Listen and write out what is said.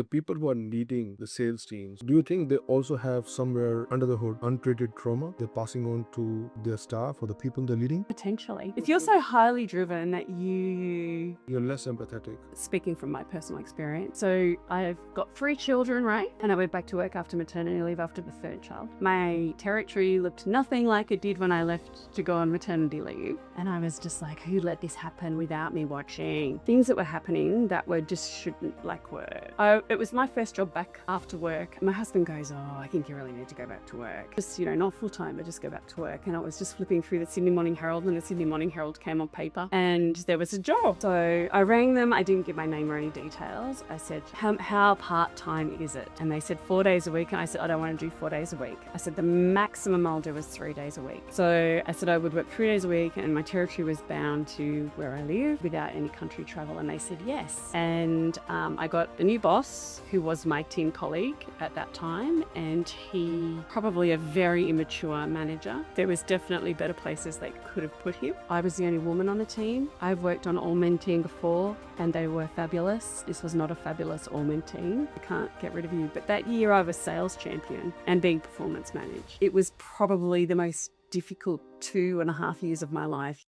The people who are leading the sales teams, do you think they also have somewhere under the hood untreated trauma they're passing on to their staff or the people they're leading? Potentially. If you're so highly driven that You're less empathetic. speaking from my personal experience, so I've got 3 children, right? And I went back to work after maternity leave after the 3rd child. My territory looked nothing like it did when I left to go on maternity leave. And I was just like, who let this happen without me watching? Things that were happening that were just shouldn't it was my first job back after work. My husband goes, oh, I think you really need to go back to work. Just, not full time, but just go back to work. And I was just flipping through the Sydney Morning Herald, and the Sydney Morning Herald came on paper and there was a job. So I rang them. I didn't give my name or any details. I said, how part-time is it? And they said 4 days a week. And I said, I don't want to do 4 days a week. I said, the maximum I'll do is 3 days a week. So I said I would work 3 days a week and my territory was bound to where I live without any country travel. And they said yes. And I got a new boss who was my team colleague at that time, and he probably a very immature manager. There was definitely better places they could have put him. I was the only woman on the team. I've worked on all-men team before and they were fabulous. This was not a fabulous all-men team. I can't get rid of you. But that year I was sales champion and being performance managed. It was probably the most difficult 2.5 years of my life.